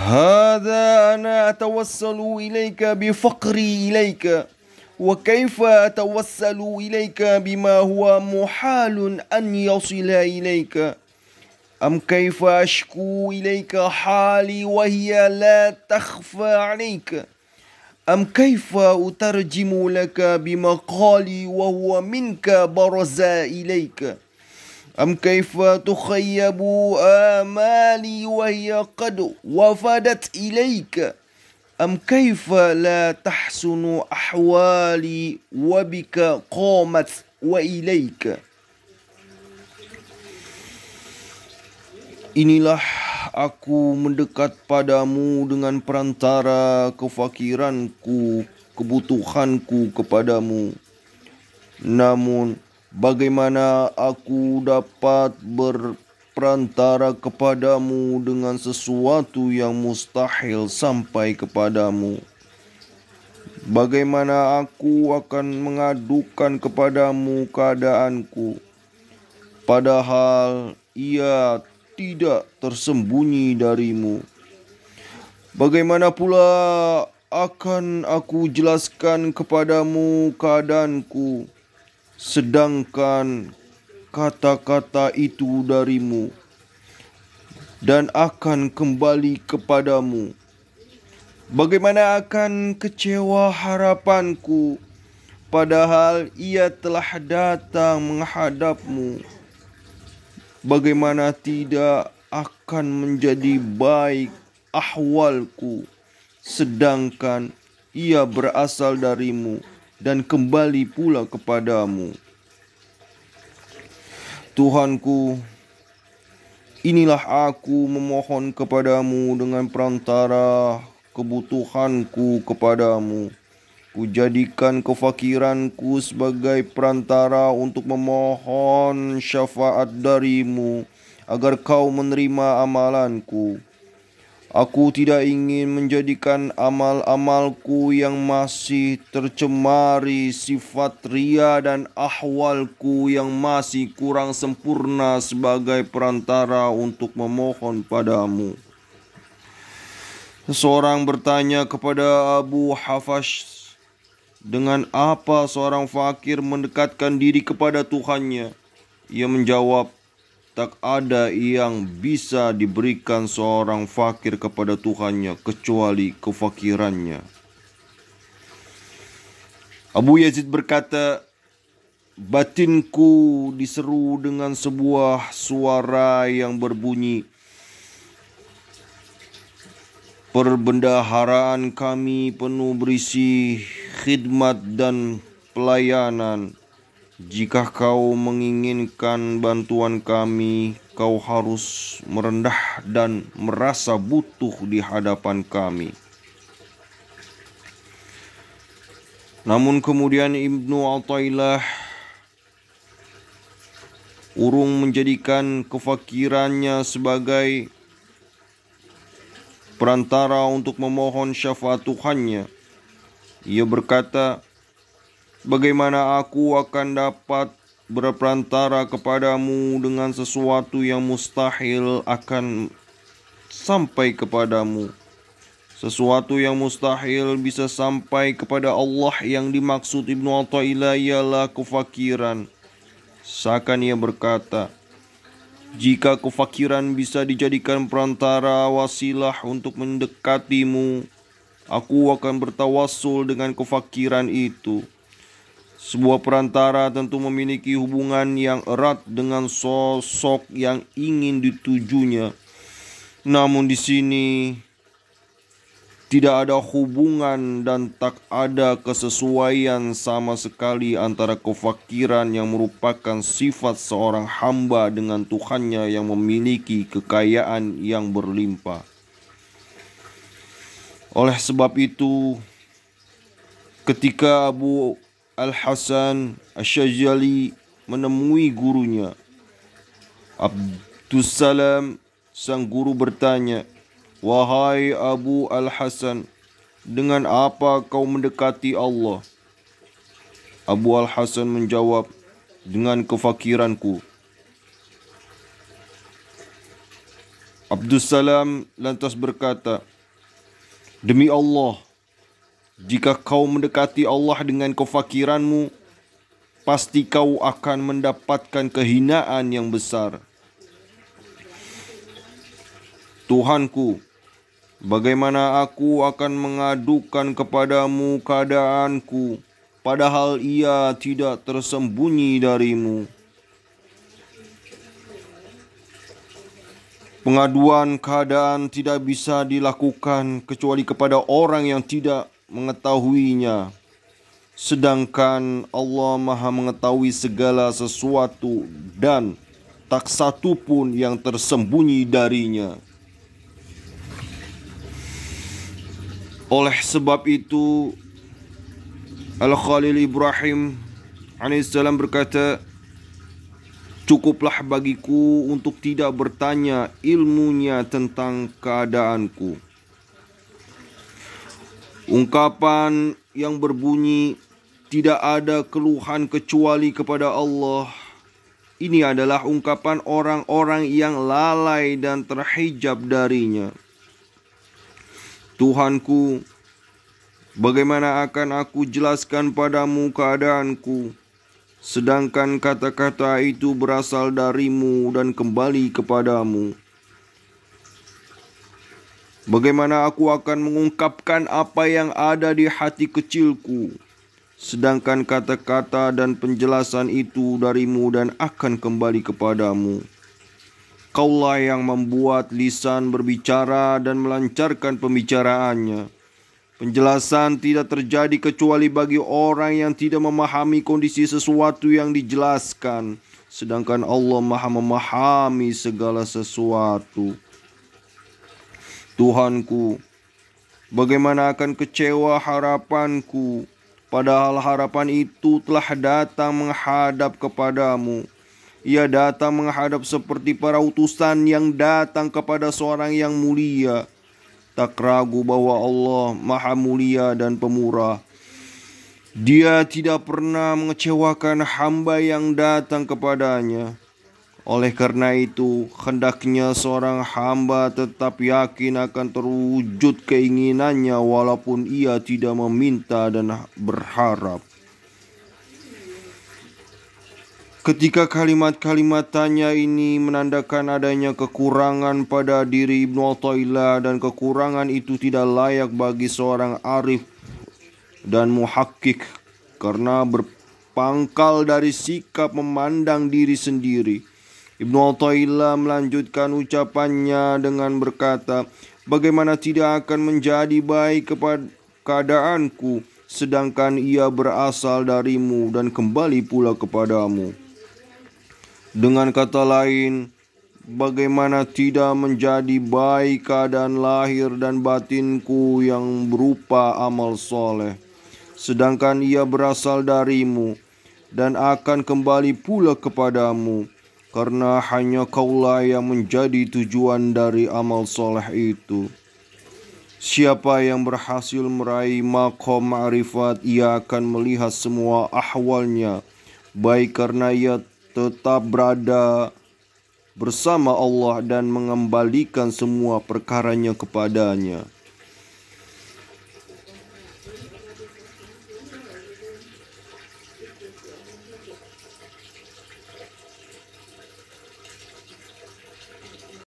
هذا أنا أتوسل إليك بفقري إليك، وكيف أتوسل إليك بما هو محال أن يصل إليك؟ أم كيف أشكو إليك حالي وهي لا تخفى عليك؟ أم كيف أترجم لك بمقالي وهو منك برز إليك؟ أم كيف تخيب آمالي وهي قد وفدت إليك؟ أم كيف لا تحسن أحوالي وبك قامت وإليك؟ Inilah aku mendekat padamu dengan perantara kefakiranku, kebutuhanku kepadamu. Namun, bagaimana aku dapat berperantara kepadamu dengan sesuatu yang mustahil sampai kepadamu? Bagaimana aku akan mengadukan kepadamu keadaanku, padahal ia tidak tersembunyi darimu? Bagaimana pula akan aku jelaskan kepadamu keadaanku, sedangkan kata-kata itu darimu dan akan kembali kepadamu? Bagaimana akan kecewa harapanku, padahal ia telah datang menghadapmu? Bagaimana tidak akan menjadi baik ahwalku, sedangkan ia berasal darimu dan kembali pula kepadamu? Tuhanku, inilah aku memohon kepadamu dengan perantara kebutuhanku kepadamu. Kujadikan kefakiranku sebagai perantara untuk memohon syafaat darimu agar kau menerima amalanku. Aku tidak ingin menjadikan amal-amalku yang masih tercemari sifat ria dan ahwalku yang masih kurang sempurna sebagai perantara untuk memohon padamu. Seseorang bertanya kepada Abu Hafash, dengan apa seorang fakir mendekatkan diri kepada Tuhannya? Ia menjawab, tak ada yang bisa diberikan seorang fakir kepada Tuhannya kecuali kefakirannya. Abu Yazid berkata, batinku diseru dengan sebuah suara yang berbunyi, perbendaharaan kami penuh berisi khidmat dan pelayanan. Jika kau menginginkan bantuan kami, kau harus merendah dan merasa butuh di hadapan kami. Namun kemudian Ibnu Athaillah urung menjadikan kefakirannya sebagai perantara untuk memohon syafaat Tuhannya. Ia berkata, bagaimana aku akan dapat berperantara kepadamu dengan sesuatu yang mustahil akan sampai kepadamu? Sesuatu yang mustahil bisa sampai kepada Allah yang dimaksud Ibnu Athaillah ialah kefakiran. Seakan ia berkata, jika kefakiran bisa dijadikan perantara wasilah untuk mendekatimu, aku akan bertawassul dengan kefakiran itu. Sebuah perantara tentu memiliki hubungan yang erat dengan sosok yang ingin ditujunya. Namun di sini tidak ada hubungan dan tak ada kesesuaian sama sekali antara kefakiran yang merupakan sifat seorang hamba dengan Tuhannya yang memiliki kekayaan yang berlimpah. Oleh sebab itu, ketika Abu Al-Hasan Asy-Syadzali menemui gurunya, Abdussalam, sang guru bertanya, wahai Abu Al-Hasan, dengan apa kau mendekati Allah? Abu Al-Hasan menjawab, dengan kefakiranku. Abdussalam lantas berkata, Demi Allah, jika kau mendekati Allah dengan kefakiranmu, pasti kau akan mendapatkan kehinaan yang besar. Tuhanku, bagaimana aku akan mengadukan kepadamu keadaanku, padahal ia tidak tersembunyi darimu. Pengaduan keadaan tidak bisa dilakukan kecuali kepada orang yang tidak mengetahuinya. Sedangkan Allah Maha mengetahui segala sesuatu dan tak satu pun yang tersembunyi darinya. Oleh sebab itu, Al-Khalil Ibrahim alaihissalam berkata, cukuplah bagiku untuk tidak bertanya ilmunya tentang keadaanku. Ungkapan yang berbunyi, tidak ada keluhan kecuali kepada Allah, ini adalah ungkapan orang-orang yang lalai dan terhijab darinya. Tuhanku, bagaimana akan aku jelaskan padamu keadaanku, sedangkan kata-kata itu berasal darimu dan kembali kepadamu? Bagaimana aku akan mengungkapkan apa yang ada di hati kecilku, sedangkan kata-kata dan penjelasan itu darimu dan akan kembali kepadamu? Kaulah yang membuat lisan berbicara dan melancarkan pembicaraannya. Penjelasan tidak terjadi kecuali bagi orang yang tidak memahami kondisi sesuatu yang dijelaskan, sedangkan Allah Maha memahami segala sesuatu. Tuhanku, bagaimana akan kecewa harapanku, padahal harapan itu telah datang menghadap kepadamu. Ia datang menghadap seperti para utusan yang datang kepada seorang yang mulia. Tak ragu bahwa Allah Maha Mulia dan Pemurah. Dia tidak pernah mengecewakan hamba yang datang kepadanya. Oleh karena itu, hendaknya seorang hamba tetap yakin akan terwujud keinginannya walaupun ia tidak meminta dan berharap. Ketika kalimat-kalimat tanya ini menandakan adanya kekurangan pada diri Ibnu Athaillah, dan kekurangan itu tidak layak bagi seorang arif dan muhakkik karena berpangkal dari sikap memandang diri sendiri. Ibnu Athaillah melanjutkan ucapannya dengan berkata, bagaimana tidak akan menjadi baik kepada keadaanku, sedangkan ia berasal darimu dan kembali pula kepadamu. Dengan kata lain, bagaimana tidak menjadi baik keadaan lahir dan batinku yang berupa amal soleh, sedangkan ia berasal darimu dan akan kembali pula kepadamu, karena hanya kaulah yang menjadi tujuan dari amal soleh itu. Siapa yang berhasil meraih maqam ma'rifat, ia akan melihat semua ahwalnya, baik karena ia tetap berada bersama Allah dan mengembalikan semua perkaranya kepadanya.